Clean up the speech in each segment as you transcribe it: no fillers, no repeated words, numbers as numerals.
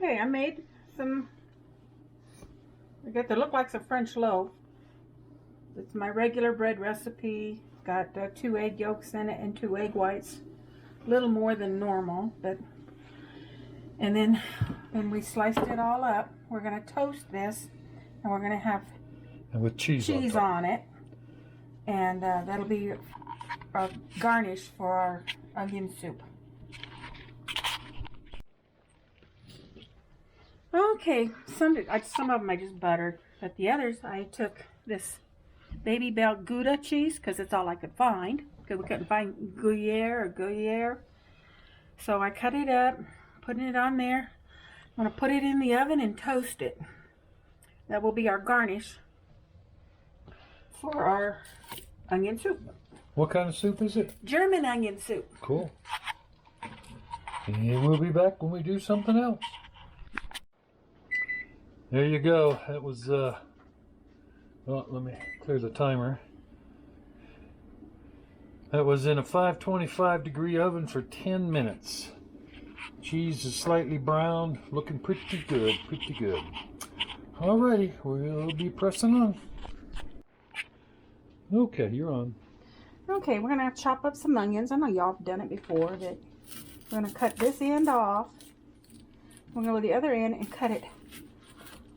Okay, I made some, I guess they look like some French loaf. It's my regular bread recipe. Got 2 egg yolks in it and 2 egg whites. A little more than normal, but, and then when we sliced it all up, we're going to toast this, and we're going to have with cheese on it, and that'll be a garnish for our onion soup. Okay, some of them I just buttered, but the others I took this Baby Bell Gouda cheese because it's all I could find, because we couldn't find Gruyere. So I cut it up, putting it on there. I'm going to put it in the oven and toast it. That will be our garnish for our onion soup. What kind of soup is it? German onion soup. Cool. And we'll be back when we do something else. There you go. That was, well, let me clear the timer. That was in a 525 degree oven for 10 minutes. Cheese is slightly browned, looking pretty good, Alrighty, we'll be pressing on. Okay, you're on. Okay, we're gonna chop up some onions. I know y'all have done it before, but we're gonna cut this end off. We're gonna go to the other end and cut it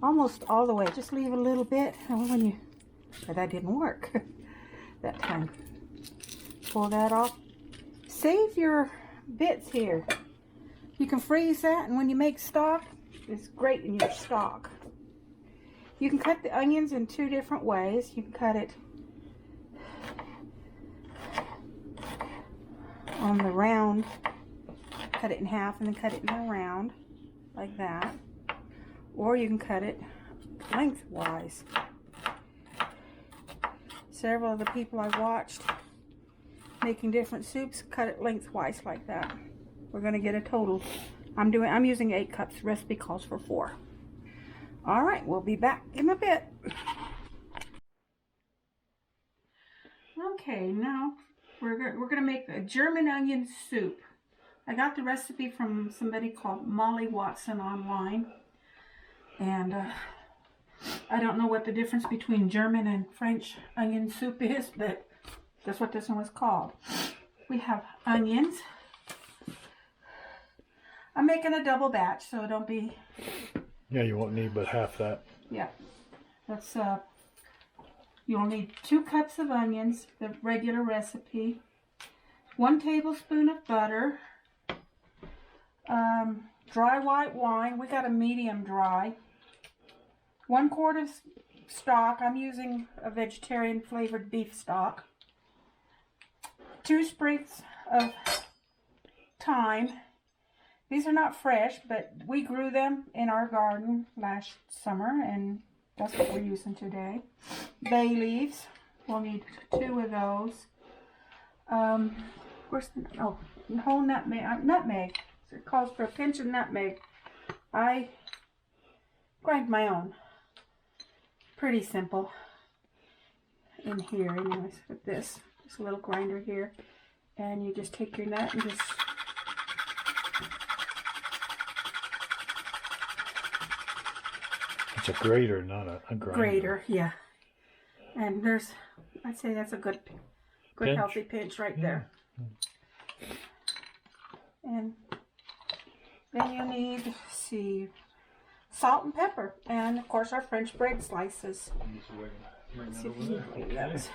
almost all the way. Just leave a little bit. But that didn't work that time. Pull that off. Save your bits here. You can freeze that, and when you make stock, it's great in your stock. You can cut the onions in 2 different ways. You can cut it on the round, cut it in half, and then cut it in a round, like that. Or you can cut it lengthwise. Several of the people I watched making different soups cut it lengthwise like that. We're going to get a total. I'm using 8 cups. Recipe calls for 4. All right, we'll be back in a bit. Okay, now we're going to make a German onion soup. I got the recipe from somebody called Molly Watson online, and I don't know what the difference between German and French onion soup is, but that's what this one was called. We have onions. I'm making a double batch, so don't be... Yeah, you won't need but half that. Yeah. That's, you'll need 2 cups of onions, the regular recipe, 1 tablespoon of butter, dry white wine. We got a medium dry. 1 quart of stock. I'm using a vegetarian flavored beef stock. 2 sprigs of thyme. These are not fresh, but we grew them in our garden last summer, and that's what we're using today. Bay leaves. We'll need 2 of those. Where's the, oh, whole nutmeg. Nutmeg. So it calls for a pinch of nutmeg. I grind my own. Pretty simple. In here, anyways, with this a little grinder here, and you just take your nut and just It's a grater, not a grinder. Grater, yeah. And there's, I'd say that's a good pinch. Healthy pinch right there. And then you need, let's see, salt and pepper, and of course our French bread slices. Let's see if you can do that.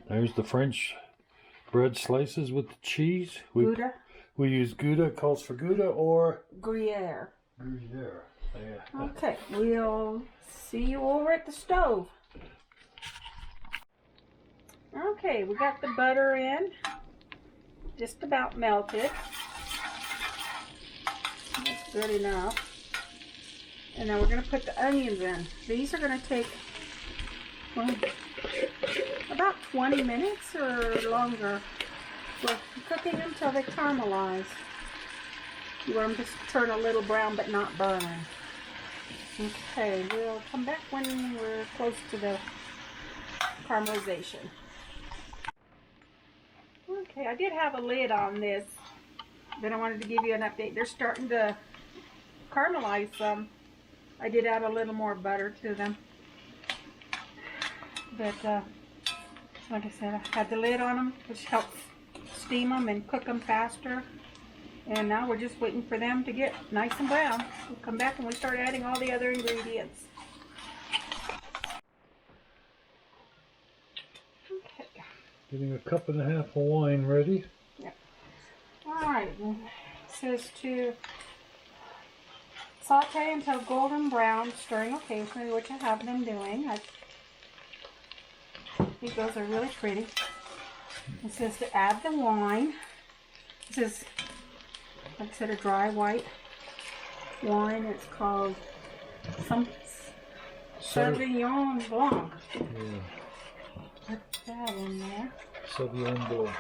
There's the French bread slices with the cheese. Gouda. We use Gouda, calls for Gouda, or Gruyere. Gruyere. Yeah. Okay, we'll see you over at the stove. Okay, we got the butter in, just about melted. That's good enough. And then we're going to put the onions in. These are going to take, well, about 20 minutes or longer. We're cooking them until they caramelize. You want them to turn a little brown but not burn. Okay, we'll come back when we're close to the caramelization. Okay, I did have a lid on this then I wanted to give you an update. They're starting to caramelize some. I did add a little more butter to them. But like I said, I had the lid on them, which helps steam them and cook them faster. And now we're just waiting for them to get nice and brown. We'll come back and we start adding all the other ingredients. Okay. Getting a cup and a half of wine ready. Yep. Alright, it says to saute until golden brown, stirring occasionally, which I have been doing. I think those are really pretty. It says to add the wine. This is, like I said, a dry white wine. It's called Sauvignon Blanc. Yeah. Put that in there. Sauvignon Blanc.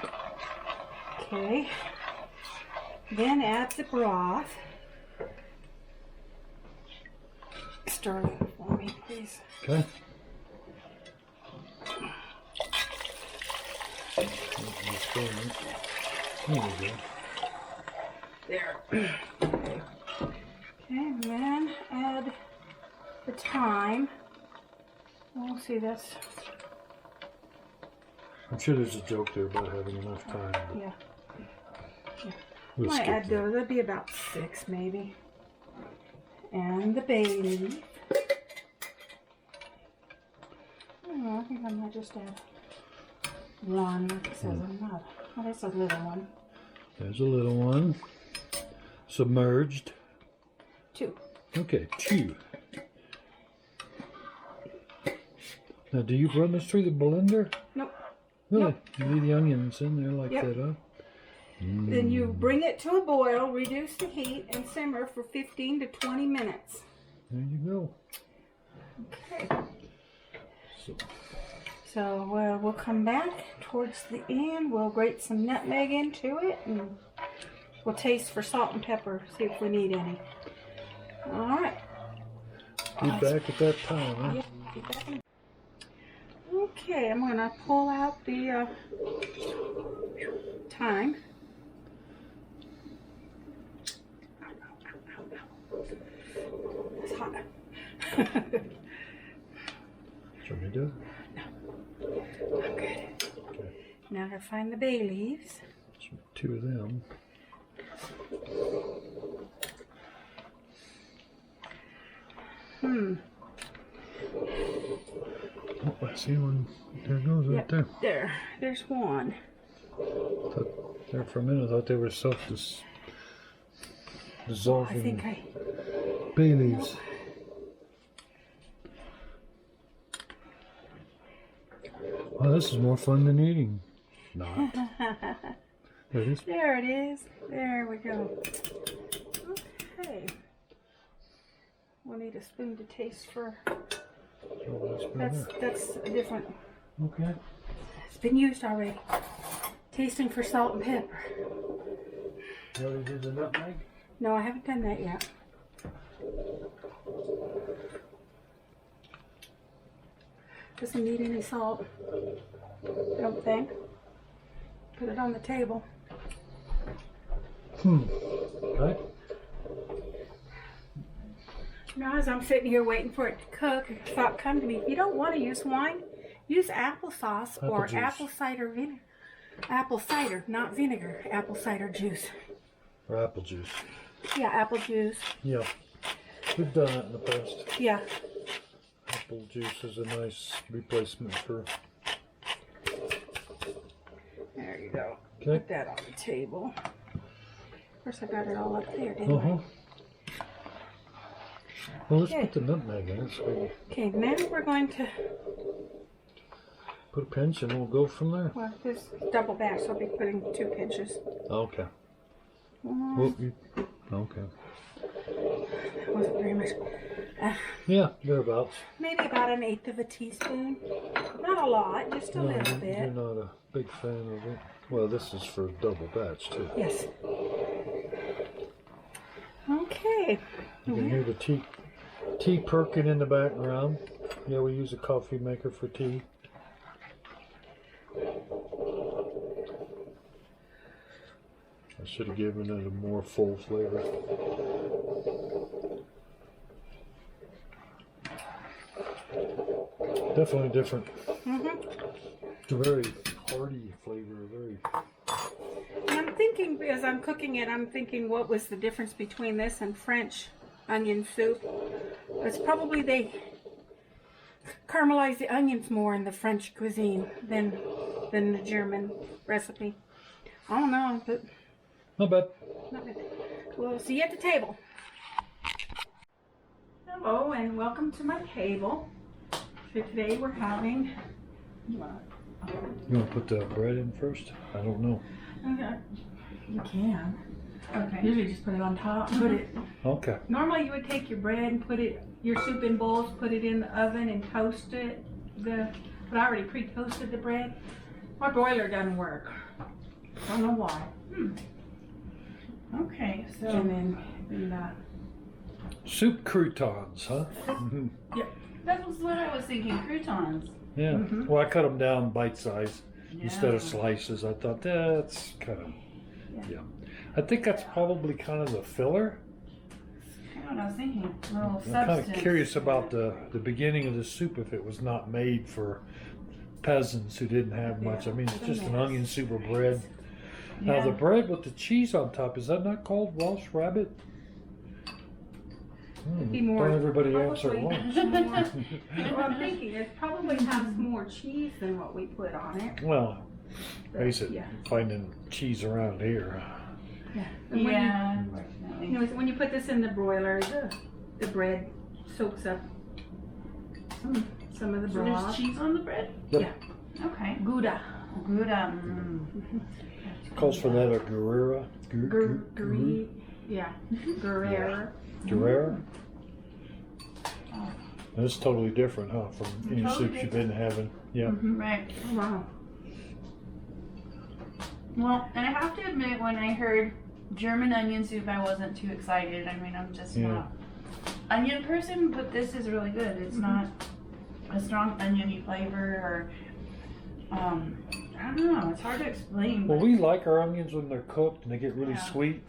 Okay. Then add the broth. Stir it for me, please. Okay. There we go. There. Okay, and then add the thyme. We'll see this. I'm sure there's a joke there about having enough time. Yeah. We'll Might skip add that. those. That'd be about 6 maybe. And the bay leaf. I think I might just add 1, like it says on that. Oh, that's a little one. There's a little one. Submerged. 2. Okay, 2. Now, do you run this through the blender? Nope. Really? Nope. You leave the onions in there like Yep. that, huh? Then you bring it to a boil, reduce the heat, and simmer for 15 to 20 minutes. There you go. Okay. So, So we'll come back towards the end. We'll grate some nutmeg into it, and we'll taste for salt and pepper, see if we need any. All right. be back at that time, huh? Yep, be back in- Okay, I'm going to pull out the thyme. It's hot. Should we do it? Okay. Okay. Now to find the bay leaves. 2 of them. Oh, I see one. There it goes, right Yep, there. there's one. Thought, there for a minute, I thought they were dissolving I think I... bay leaves. Oh, this is more fun than eating. Not. There it is. There it is. There we go. Okay. We'll need a spoon to taste for... Oh, That's a different... okay. It's been used already. Tasting for salt and pepper. You already did the nutmeg? No, I haven't done that yet. Doesn't need any salt. I don't think. Put it on the table. Okay. Now, as I'm sitting here waiting for it to cook, a thought come to me: if you don't want to use wine, use applesauce or juice. apple cider vinegar. Apple cider, not vinegar. Apple cider juice. Or apple juice. Yeah, apple juice. Yeah. We've done that in the past. Yeah. Apple juice is a nice replacement for... There you go. Okay. Put that on the table. Of course, I got it all up there, didn't Uh-huh. Well, let's Okay. put the nutmeg in it. So we I? Okay, now we're going to, put a pinch and we'll go from there. well, this double back, so I'll be putting 2 pinches. Okay. Mm, Well, okay. that wasn't very much. Yeah, thereabouts. Maybe about 1/8 of a teaspoon. Not a lot, just a No, little you're bit. not a big fan of it. Well, this is for double batch too. Yes. Okay. You can hear the tea perking in the background. Yeah, we use a coffee maker for tea. I should have given it a more full flavor. Definitely different. It's a very hearty flavor, very. And I'm thinking, as I'm cooking it, I'm thinking what was the difference between this and French onion soup. It's probably they caramelize the onions more in the French cuisine than the German recipe. I don't know, but Not bad. not bad. We'll see you at the table. Hello and welcome to my table. So today we're having. You want to put the bread in first? I don't know. Okay. You can. Okay. Usually just put it on top. Put it. Okay. Normally you would take your bread and put it, your soup in bowls, put it in the oven and toast it. But I already pre-toasted the bread. My broiler doesn't work. Don't know why. Okay, so And then do that. Soup croutons, huh? Mm-hmm. that was what I was thinking, croutons. Yeah. Mhm. Well, I cut them down bite size instead of Yeah. slices. I thought that's kind of. Yeah. Yeah. I think that's probably kind of the filler. That's what I was thinking. A little I'm substance. kind of curious about the beginning of the soup if it was not made for peasants who didn't have much. I mean, it's just an onion soup or bread. Now Yeah. the bread with the cheese on top, is that not called Welsh rabbit? Be more- Don't everybody answer at probably once. Well, I'm thinking it probably has more cheese than what we put on it. Well, face it, Yeah. finding cheese around here. Yeah. And when Yeah, You, unfortunately. you know, when you put this in the broiler, the bread soaks up some of the So there's broth. cheese on the bread? Yep. Yeah. Okay. Gouda. Gouda. Calls for that a Gruyere. Gruyere. Yeah. Gruyere. Gruyere? Oh. That's totally different, huh, from any Totally soups you've been having. Yeah. Mhm. Right. Oh, wow. Well, and I have to admit, when I heard German onion soup, I wasn't too excited. I mean, I'm just Yeah. not onion person, but this is really good. It's not a strong oniony flavor, or I don't know. It's hard to explain. Well, but- we like our onions when they're cooked and they get really Yeah. sweet.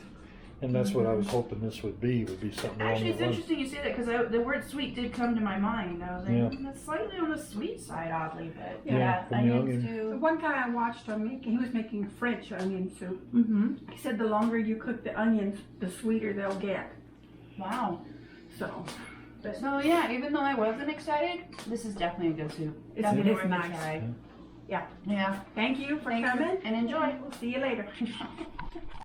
And that's what I was hoping this would be something along Actually, the it's lines. interesting you say that, because the word sweet did come to my mind. I was like, Yeah. that's slightly on the sweet side, oddly, but Yeah, yeah, from the onions onion. The do. one guy I watched on making, he was making French onion soup. Mm-hmm. He said the longer you cook the onions, the sweeter they'll get. Wow. So, So yeah, even though I wasn't excited, this is definitely a good soup. It's- Definitely it is worth a nice. try. yeah. Yeah. Thank you for Thank you, coming. and enjoy. We'll see you later.